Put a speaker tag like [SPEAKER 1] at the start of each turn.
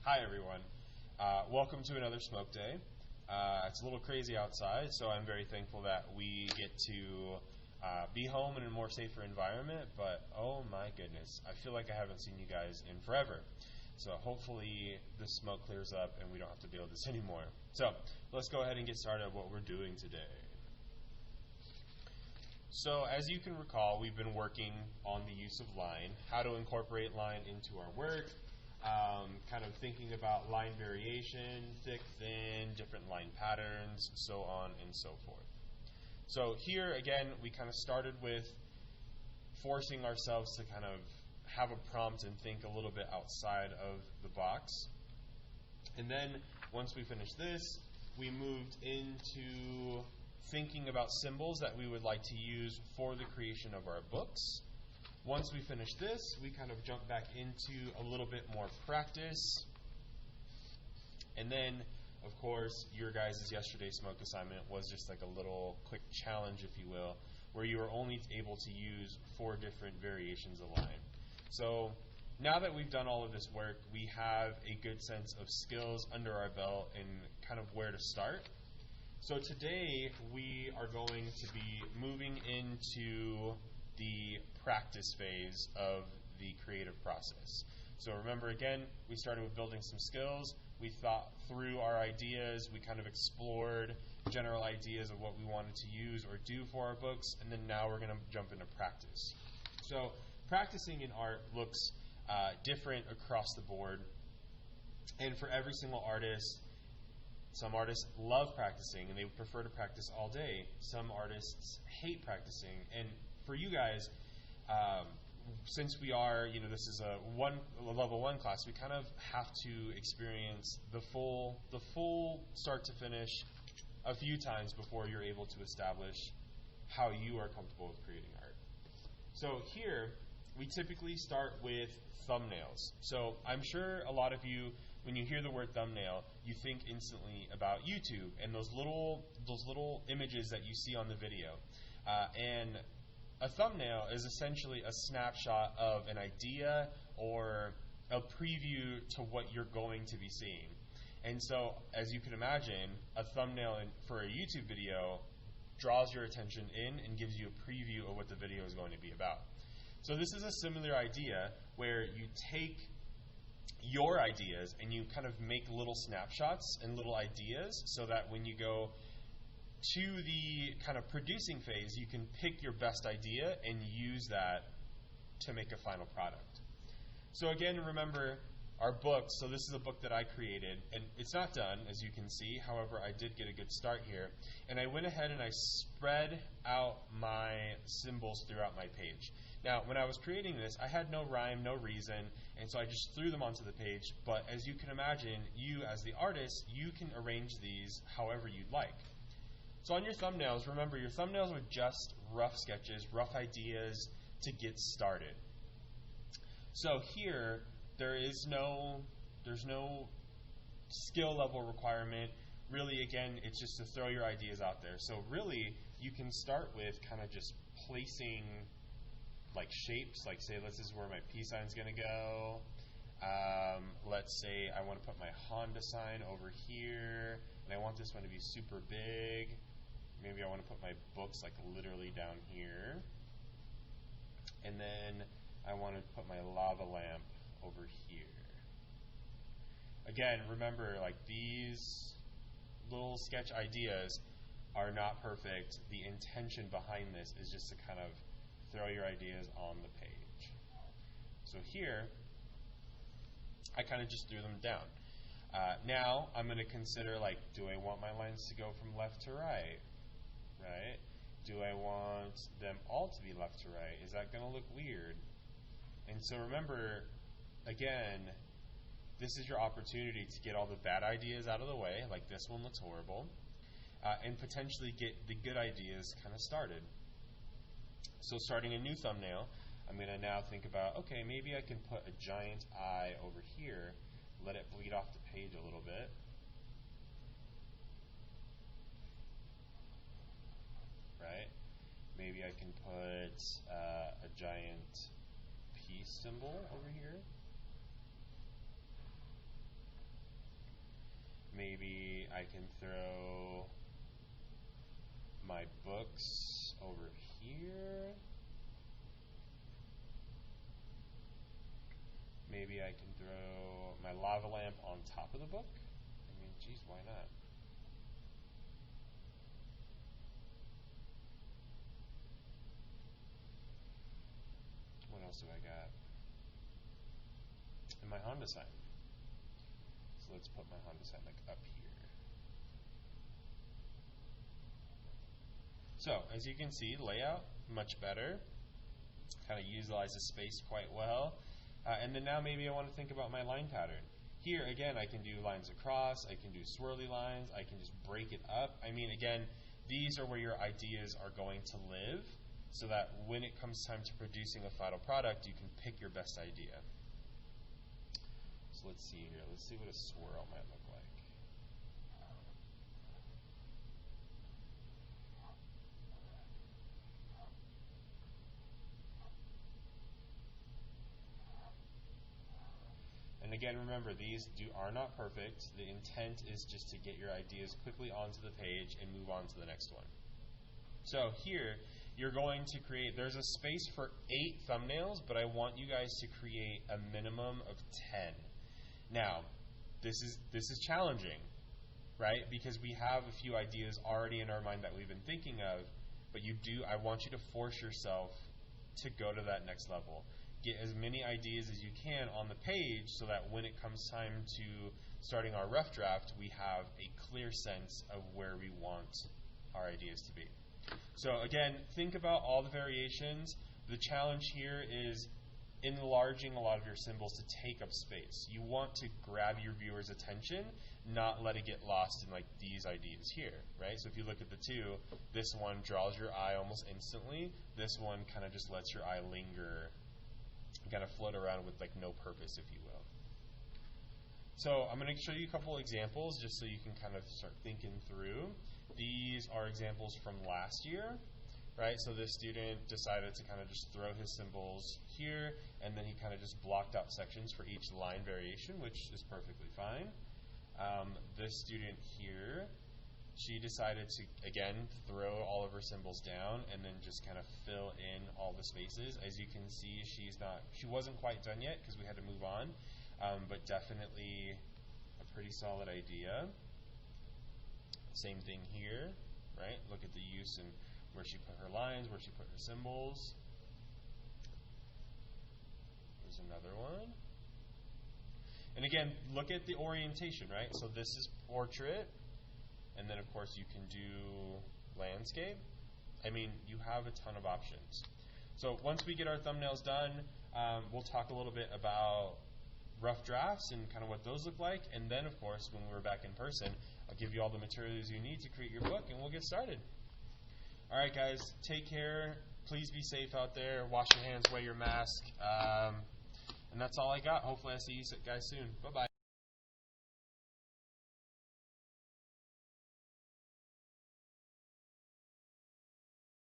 [SPEAKER 1] Hi, everyone. Welcome to another smoke day. It's a little crazy outside, so I'm very thankful that we get to be home in a more safer environment, but oh my goodness, I feel like I haven't seen you guys in forever. So hopefully the smoke clears up and we don't have to deal with this anymore. So let's go ahead and get started on what we're doing today. So as you can recall, we've been working on the use of line, how to incorporate line into our work, kind of thinking about line variation, thick, thin, different line patterns, so on and so forth. So here, again, we kind of started with forcing ourselves to kind of have a prompt and think a little bit outside of the box. And then once we finished this, we moved into thinking about symbols that we would like to use for the creation of our books. Once we finish this, we kind of jump back into a little bit more practice. And then, of course, your guys' yesterday's smoke assignment was just like a little quick challenge, if you will, where you were only able to use 4 different variations of line. So now that we've done all of this work, we have a good sense of skills under our belt and kind of where to start. So today we are going to be moving into the practice phase of the creative process. So remember, again, we started with building some skills. We thought through our ideas. We kind of explored general ideas of what we wanted to use or do for our books. And then now we're going to jump into practice. So practicing in art looks different across the board. And for every single artist, some artists love practicing and they prefer to practice all day. Some artists hate practicing. And for you guys, since we are, this is a level 1 class, we kind of have to experience the full start to finish a few times before you're able to establish how you are comfortable with creating art. So here, we typically start with thumbnails. So I'm sure a lot of you, when you hear the word thumbnail, you think instantly about YouTube and those little images that you see on the video. And a thumbnail is essentially a snapshot of an idea or a preview to what you're going to be seeing. And so, as you can imagine, a thumbnail for a YouTube video draws your attention in and gives you a preview of what the video is going to be about. So this is a similar idea where you take your ideas and you kind of make little snapshots and little ideas so that when you go to the kind of producing phase, you can pick your best idea and use that to make a final product. So again, remember our books. So this is a book that I created, and it's not done, as you can see. However, I did get a good start here. And I went ahead and I spread out my symbols throughout my page. Now, when I was creating this, I had no rhyme, no reason, and so I just threw them onto the page. But as you can imagine, you as the artist, you can arrange these however you'd like. So on your thumbnails, remember your thumbnails are just rough sketches, rough ideas to get started. So here, there's no skill level requirement. Really, again, it's just to throw your ideas out there. So really, you can start with kind of just placing like shapes, like say this is where my peace sign is going to go. Let's say I want to put my Honda sign over here, and I want this one to be super big. Maybe I want to put my books like literally down here. And then I want to put my lava lamp over here. Again, remember, like these little sketch ideas are not perfect. The intention behind this is just to kind of throw your ideas on the page. So here, I kind of just threw them down. Now, I'm going to consider, like, do I want my lines to go from left to right? Right? Do I want them all to be left to right? Is that going to look weird? And so remember, again, this is your opportunity to get all the bad ideas out of the way, like this one looks horrible, and potentially get the good ideas kind of started. So starting a new thumbnail, I'm going to now think about, okay, maybe I can put a giant eye over here, let it bleed off the page a little bit. Right? Maybe I can put a giant peace symbol over here. maybe I can throw my books over here. Maybe I can throw my lava lamp on top of the book. I mean, geez, why not? What else do I got? And my Honda sign. So let's put my Honda sign like up here. So, as you can see, layout, much better. Kind of utilizes space quite well. And then now maybe I want to think about my line pattern. Here, again, I can do lines across, I can do swirly lines, I can just break it up. I mean, again, these are where your ideas are going to live, so that when it comes time to producing a final product, you can pick your best idea. So let's see here. Let's see what a swirl might look like. And again, remember, these are not perfect. The intent is just to get your ideas quickly onto the page and move on to the next one. So here, you're going to create, there's a space for 8 thumbnails, but I want you guys to create a minimum of 10. Now, this is challenging, right? Because we have a few ideas already in our mind that we've been thinking of, but I want you to force yourself to go to that next level. Get as many ideas as you can on the page so that when it comes time to starting our rough draft, we have a clear sense of where we want our ideas to be. So again, think about all the variations. The challenge here is enlarging a lot of your symbols to take up space. You want to grab your viewer's attention, not let it get lost in like these ideas here, right? So if you look at the two, this one draws your eye almost instantly. This one kind of just lets your eye linger, kind of float around with like no purpose, if you will. So I'm going to show you a couple examples just so you can kind of start thinking through. These are examples from last year, right? So this student decided to kind of just throw his symbols here, and then he kind of just blocked out sections for each line variation, which is perfectly fine. This student here, she decided to, again, throw all of her symbols down and then just kind of fill in all the spaces. As you can see, she wasn't quite done yet because we had to move on, but definitely a pretty solid idea. Same thing here, right? Look at the use and where she put her lines, where she put her symbols. There's another one. And again, look at the orientation, right? So this is portrait, and then of course you can do landscape. I mean, you have a ton of options. So once we get our thumbnails done, we'll talk a little bit about rough drafts and kind of what those look like. And then, of course, when we're back in person, I'll give you all the materials you need to create your book, and we'll get started. All right, guys, take care. Please be safe out there. Wash your hands, wear your mask. And that's all I got. Hopefully I see you guys soon. Bye-bye.